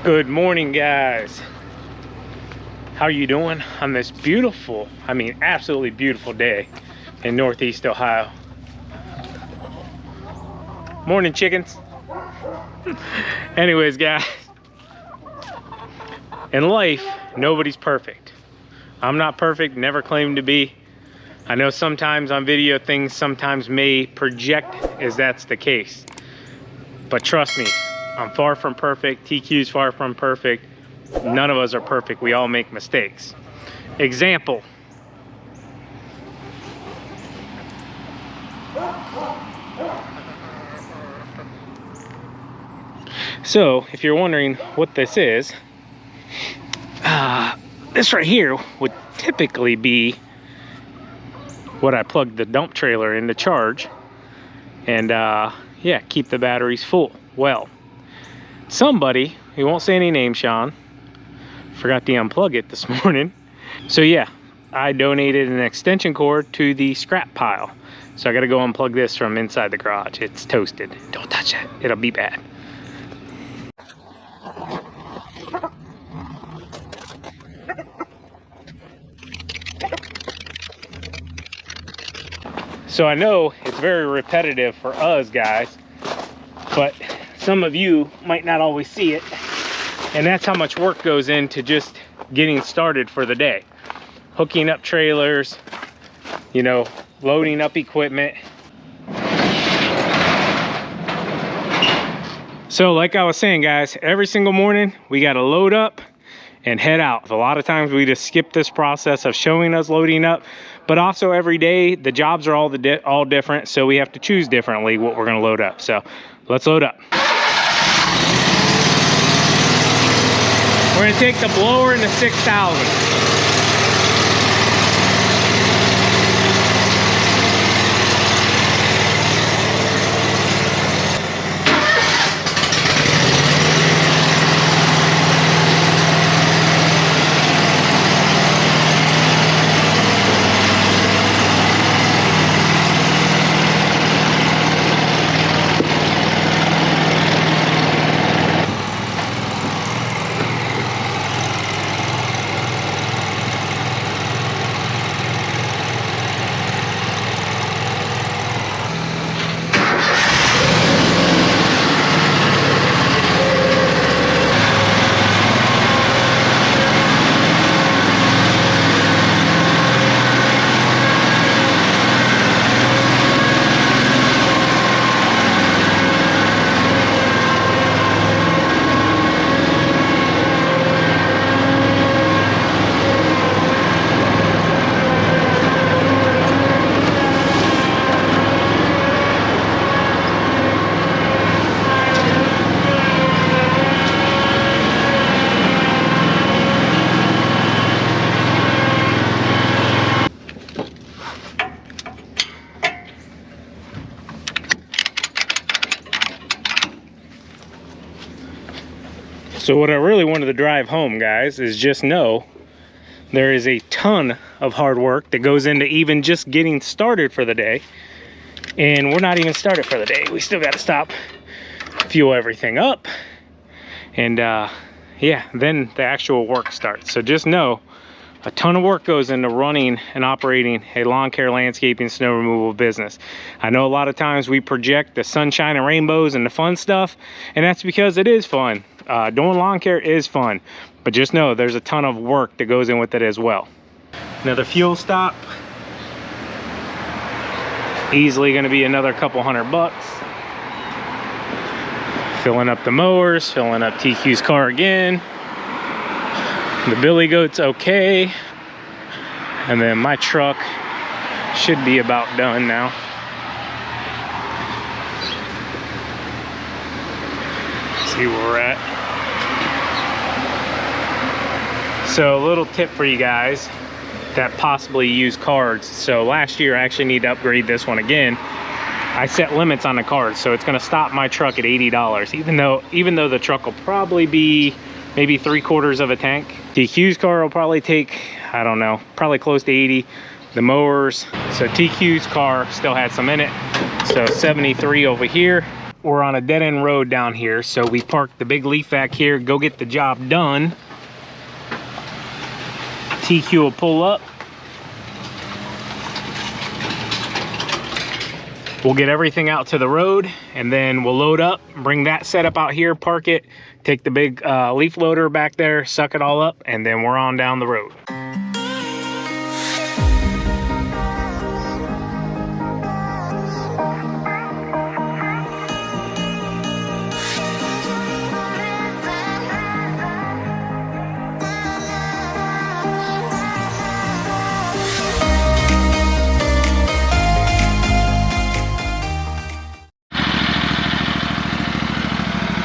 Good morning, guys. How are you doing on this beautiful, absolutely beautiful day in Northeast Ohio? Morning, chickens. Anyways, guys, in life, nobody's perfect. I'm not perfect, never claimed to be. I know sometimes on video things sometimes may project as that's the case. But trust me, I'm far from perfect. TQ's far from perfect. None of us are perfect. We all make mistakes. Example. So, if you're wondering what this is, this right here would typically be what I plugged the dump trailer in to charge and yeah, keep the batteries full. Well, somebody, we won't say any name, Sean, forgot to unplug it this morning. So yeah, I donated an extension cord to the scrap pile. So I gotta go unplug this from inside the garage. It's toasted. Don't touch it, it'll be bad. So I know it's very repetitive for us guys, but some of you might not always see it. And that's how much work goes into just getting started for the day. Hooking up trailers, you know, loading up equipment. So like I was saying, guys, every single morning we got to load up and head out. A lot of times we just skip this process of showing us loading up, but also every day the jobs are all different, so we have to choose differently what we're going to load up. So let's load up. We're going to take the blower into 6,000. So what I really wanted to drive home, guys, is just know there is a ton of hard work that goes into even just getting started for the day. And we're not even started for the day. We still got to stop, fuel everything up. And yeah, then the actual work starts. So just know a ton of work goes into running and operating a lawn care, landscaping, snow removal business. I know a lot of times we project the sunshine and rainbows and the fun stuff, and that's because it is fun. Doing lawn care is fun, but just know there's a ton of work that goes in with it as well. Another fuel stop. Easily going to be another couple $100. Filling up the mowers, filling up TQ's car again. The billy goat's okay. And then my truck should be about done now. Let's see where we're at. So a little tip for you guys that possibly use cards. So last year I actually need to upgrade this one again. I set limits on the cards, so it's going to stop my truck at $80, even though the truck will probably be maybe 3/4 of a tank. TQ's car will probably take, I don't know, probably close to 80. The mowers, so TQ's car still had some in it, so 73 over here. we're on a dead-end road down here, so we parked the big leaf vac here, go get the job done. TQ will pull up. We'll get everything out to the road, and then we'll load up, bring that setup out here, park it, take the big leaf loader back there, suck it all up, and then we're on down the road.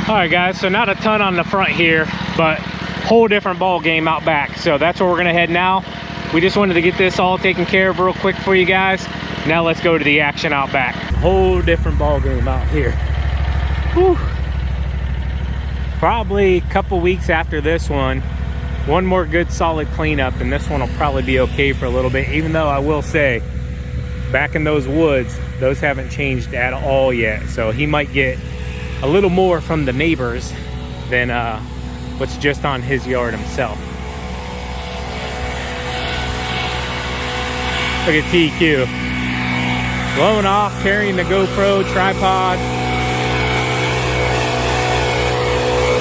All right, guys, so not a ton on the front here, but whole different ball game out back. So that's where we're gonna head now. We just wanted to get this all taken care of real quick for you guys. Now let's go to the action out back. Whole different ball game out here. Whew. Probably a couple weeks after this one more good solid cleanup, and this one will probably be okay for a little bit, even though I will say, back in those woods, those haven't changed at all yet. So he might get a little more from the neighbors than what's just on his yard himself. Look at TQ. Blowing off, carrying the GoPro tripod.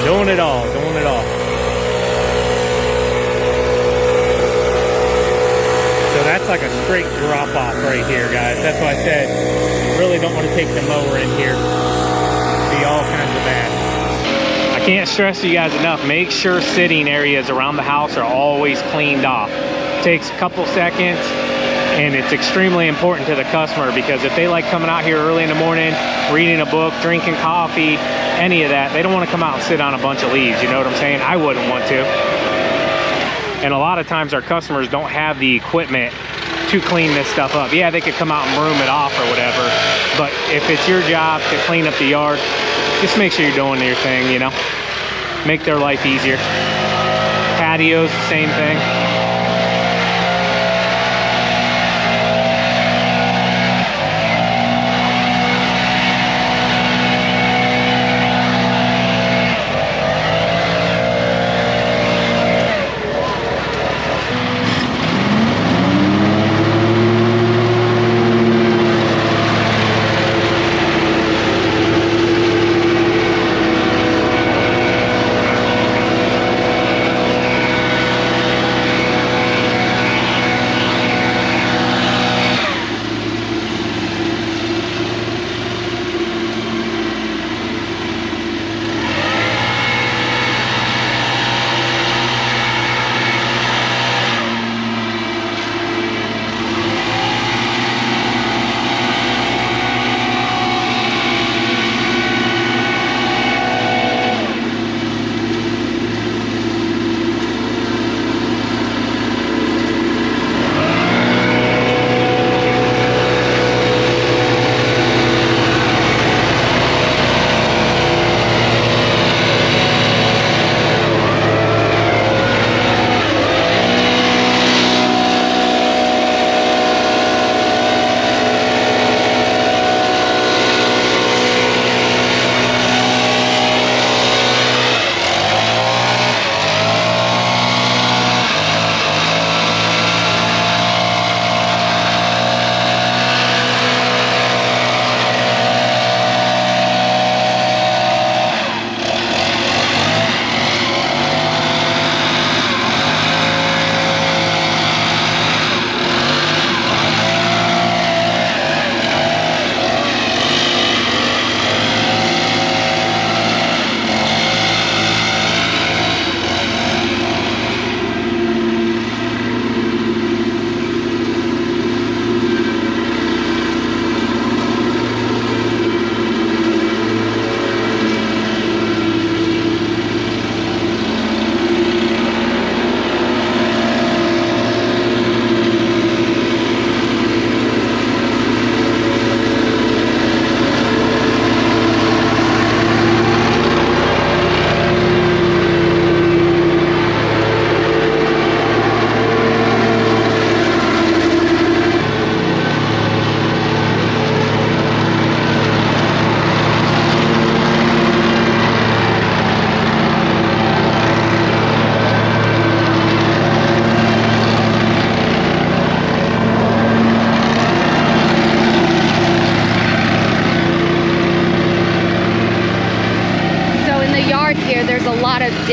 Doing it all, doing it all. So that's like a straight drop off right here, guys. That's why I said, really don't want to take the mower in here. All kinds of bad. I can't stress to you guys enough, make sure sitting areas around the house are always cleaned off. It takes a couple seconds, and it's extremely important to the customer, because if they like coming out here early in the morning, reading a book, drinking coffee, any of that, they don't want to come out and sit on a bunch of leaves. You know what I'm saying? I wouldn't want to. And a lot of times our customers don't have the equipment to clean this stuff up. Yeah, they could come out and broom it off or whatever, but if it's your job to clean up the yard, just make sure you're doing your thing, you know? Make their life easier. Patios, same thing.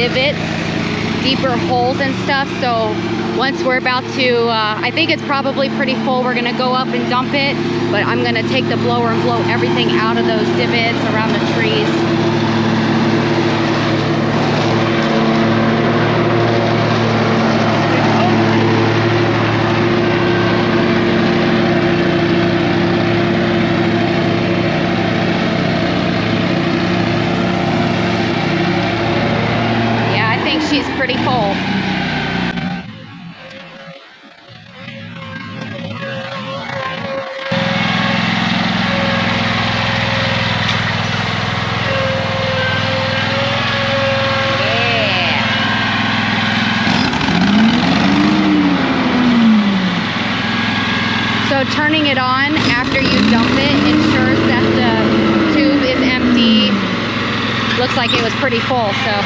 divots, deeper holes and stuff. So once we're about to, I think it's probably pretty full, we're gonna go up and dump it, but I'm gonna take the blower and blow everything out of those divots around the trees. She's pretty full. So turning it on after you dump it ensures that the tube is empty. Looks like it was pretty full, so.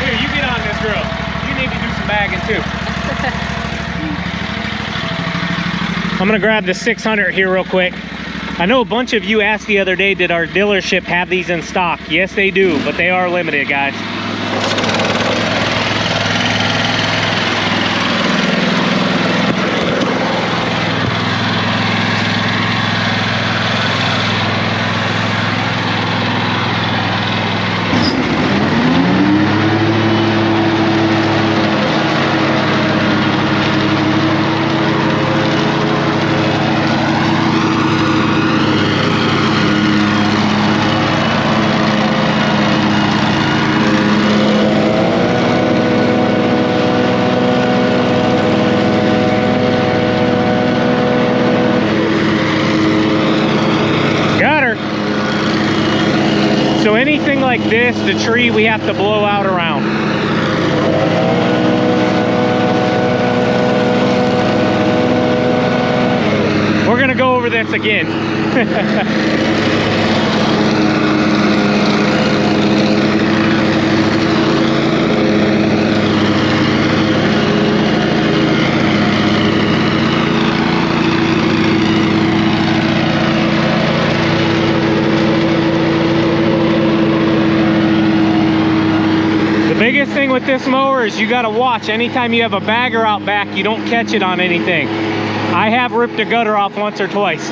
Here, you get on this, girl. You need to do some bagging too. I'm gonna grab the 600 here real quick. I know a bunch of you asked the other day, did our dealership have these in stock? Yes, they do, but they are limited, guys. So anything like this, the tree, we have to blow out around. We're gonna go over this again. Biggest thing with this mower is you got to watch anytime you have a bagger out back, you don't catch it on anything. I have ripped a gutter off once or twice.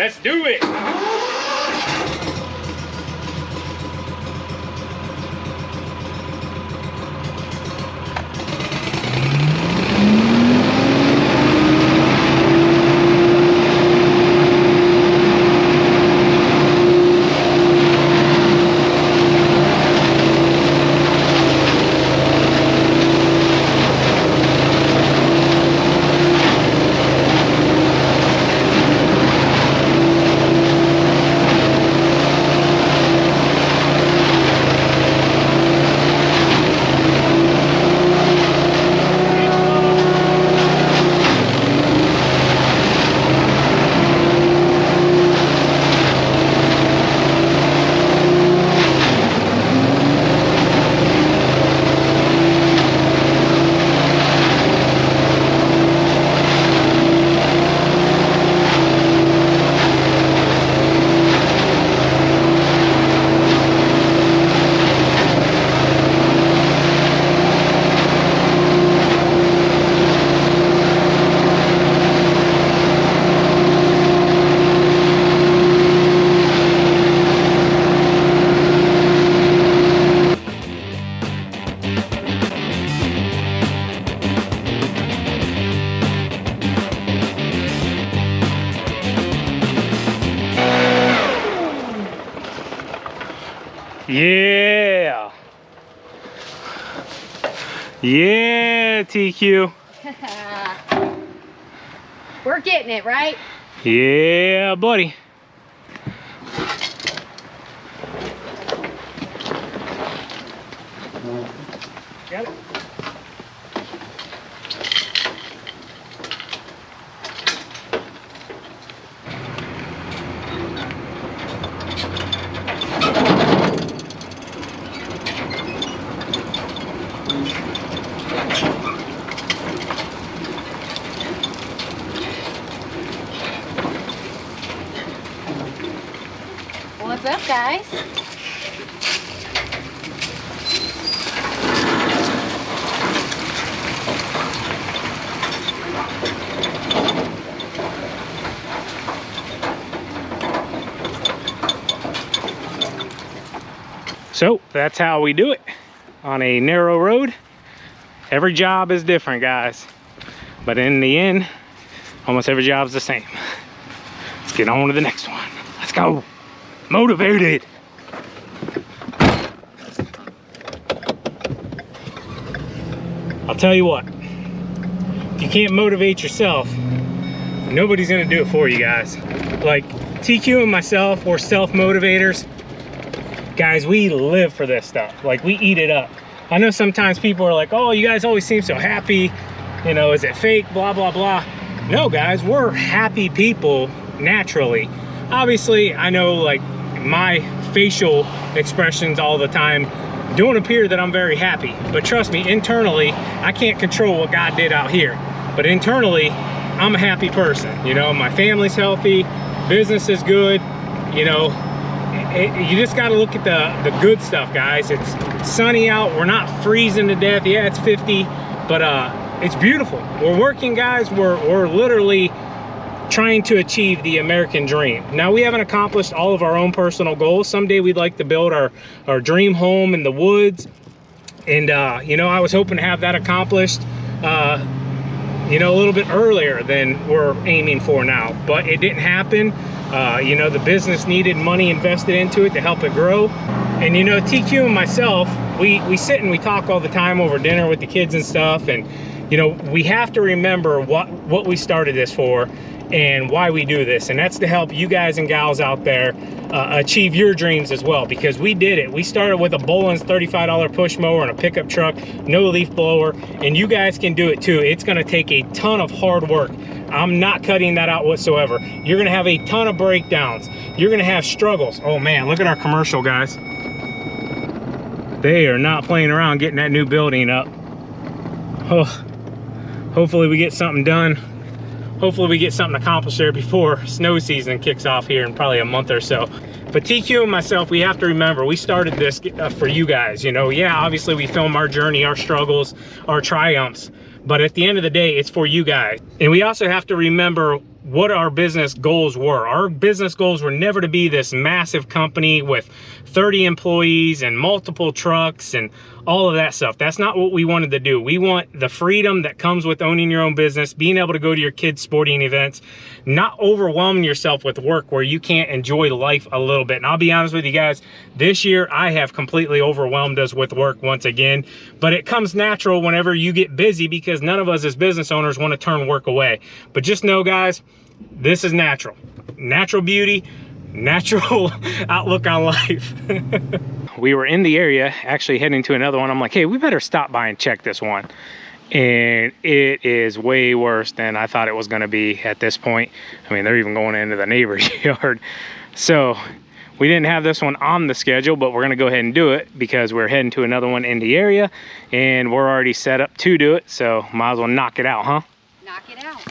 Let's do it. Yeah. Yeah, TQ. We're getting it, right? Yeah, buddy. Got it. What's up, guys? So that's how we do it on a narrow road. Every job is different, guys, but in the end, almost every job is the same. Let's get on to the next one. Let's go. Motivated. I'll tell you what, if you can't motivate yourself, nobody's gonna do it for you, guys. Like TQ and myself, we're self-motivators. Guys, we live for this stuff. Like, we eat it up. I know sometimes people are like, oh, you guys always seem so happy. You know, is it fake? Blah, blah, blah. No, guys, we're happy people naturally. Obviously, I know, like, my facial expressions all the time don't appear that I'm very happy. But trust me, internally, I can't control what God did out here. But internally, I'm a happy person. You know, my family's healthy, business is good, you know. You just got to look at the good stuff, guys. It's sunny out. We're not freezing to death. Yeah, it's 50, but it's beautiful. We're working, guys. We're literally trying to achieve the American dream. Now, we haven't accomplished all of our own personal goals. Someday we'd like to build our dream home in the woods. And, you know, I was hoping to have that accomplished, you know, a little bit earlier than we're aiming for now. But it didn't happen. You know, the business needed money invested into it to help it grow. And, you know, TQ and myself, we sit and we talk all the time over dinner with the kids and stuff. And, you know, we have to remember what we started this for and why we do this. And that's to help you guys and gals out there achieve your dreams as well, because we did it. We started with a Boland's $35 push mower and a pickup truck, no leaf blower, and you guys can do it too. It's going to take a ton of hard work. I'm not cutting that out whatsoever. You're going to have a ton of breakdowns. You're going to have struggles. Oh man, look at our commercial, guys. They are not playing around getting that new building up. Oh, hopefully we get something done. Hopefully we get something accomplished there before snow season kicks off here in probably a month or so. But TQ and myself, we have to remember, we started this for you guys. You know, yeah, obviously we film our journey, our struggles, our triumphs. But at the end of the day, it's for you guys. And we also have to remember what our business goals were. Our business goals were never to be this massive company with 30 employees and multiple trucks and all of that stuff. That's not what we wanted to do. We want the freedom that comes with owning your own business, being able to go to your kids' sporting events, not overwhelming yourself with work where you can't enjoy life a little bit. And I'll be honest with you guys, this year I have completely overwhelmed us with work once again, but it comes natural whenever you get busy because none of us as business owners want to turn work away. But just know, guys, this is natural. Natural beauty, natural outlook on life. We were in the area actually heading to another one. I'm like, hey, we better stop by and check this one. And it is way worse than I thought it was going to be at this point. I mean, they're even going into the neighbor's yard. So we didn't have this one on the schedule, but we're going to go ahead and do it because we're heading to another one in the area and we're already set up to do it. So might as well knock it out, huh? Knock it out.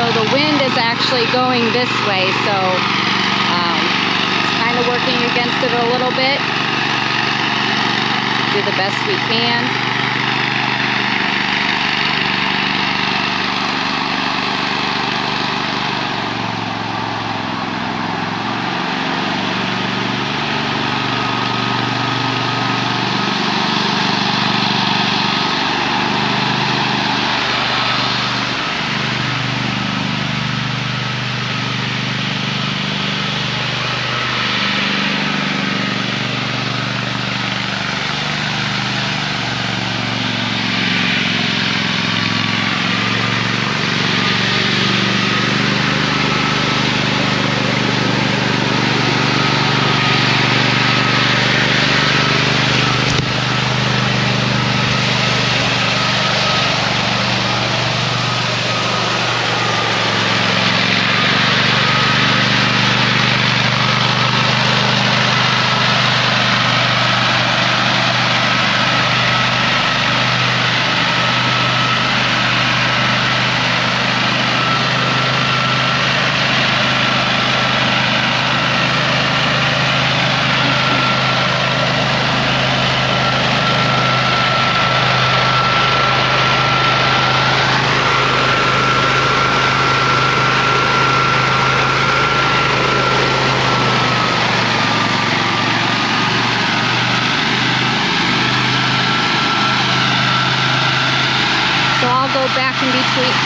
The wind is actually going this way, so it's kind of working against it a little bit. Do the best we can.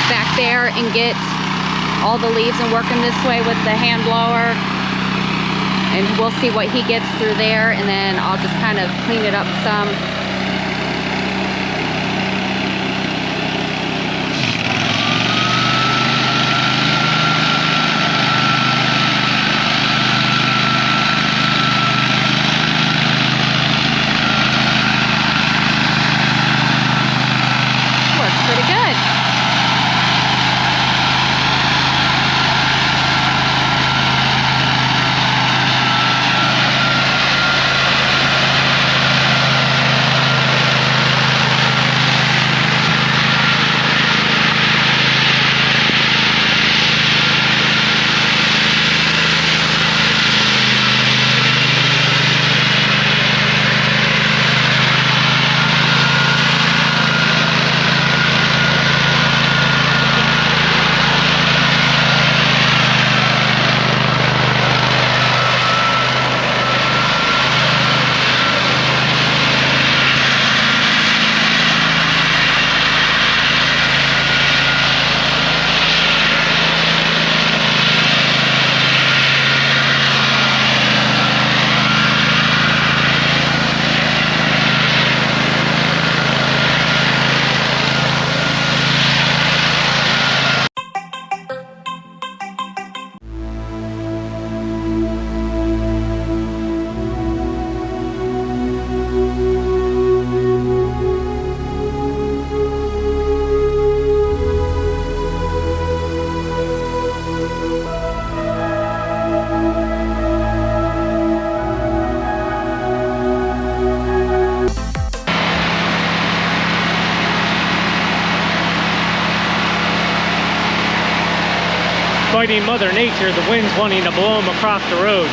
Back there and get all the leaves and work them this way with the hand blower, and we'll see what he gets through there, and then I'll just kind of clean it up some. Works pretty good. fighting Mother Nature. The wind's wanting to blow them across the road.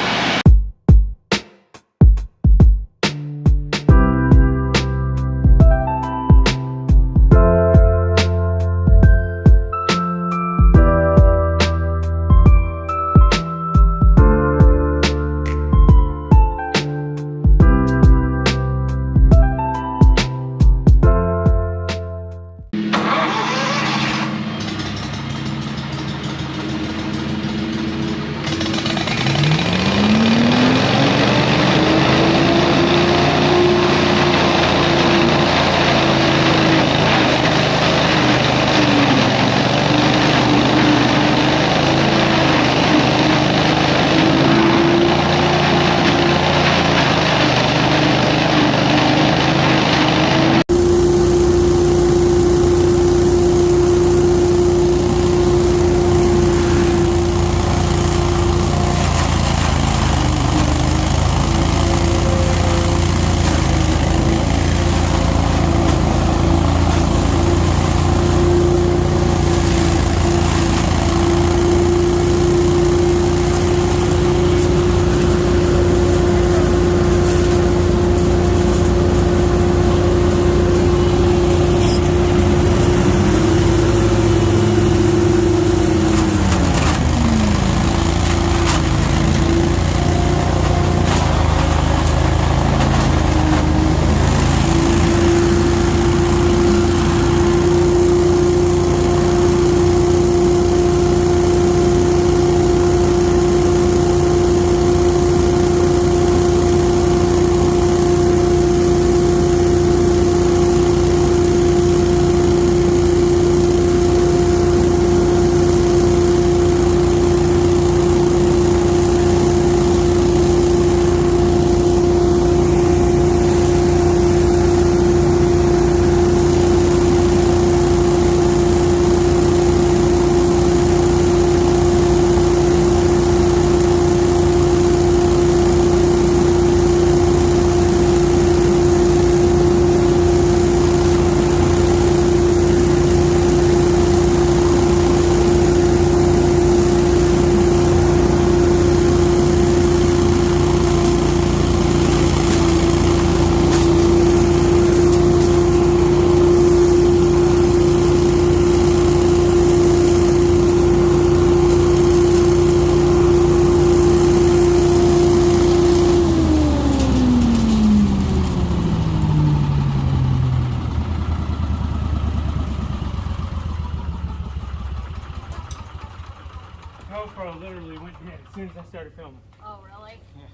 GoPro literally went dead as soon as I started filming. Oh, really? Yeah.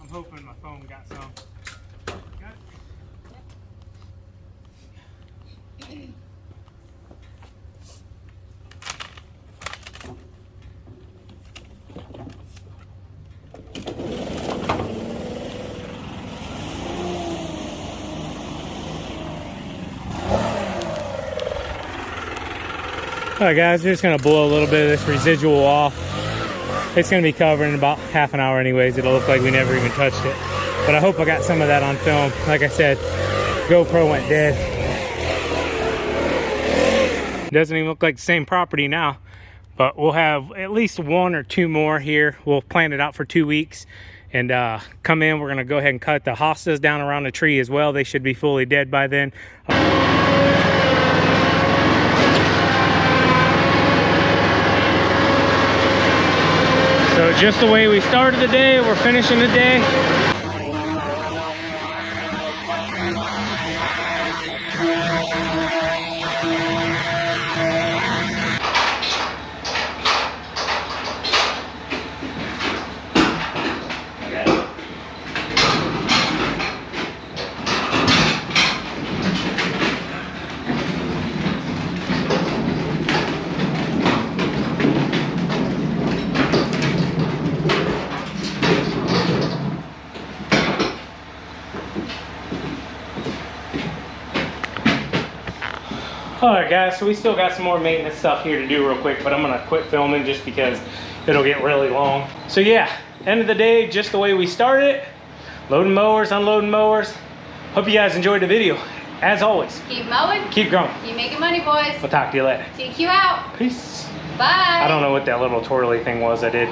I'm hoping my phone got some. Got it? Alright guys, we're just going to blow a little bit of this residual off. It's going to be covered in about half an hour anyways. It'll look like we never even touched it. But I hope I got some of that on film. Like I said, GoPro went dead. Doesn't even look like the same property now. But we'll have at least one or two more here. We'll plan it out for 2 weeks. And come in, we're going to go ahead and cut the hostas down around the tree as well. They should be fully dead by then. So just the way we started the day, we're finishing the day. Alright guys, so we still got some more maintenance stuff here to do real quick, but I'm going to quit filming just because it'll get really long. So yeah, end of the day, just the way we started. Loading mowers, unloading mowers. Hope you guys enjoyed the video. as always, Keep mowing. keep growing. Keep making money, boys. We'll talk to you later. TQ out. Peace. Bye. I don't know what that little twirly thing was I did.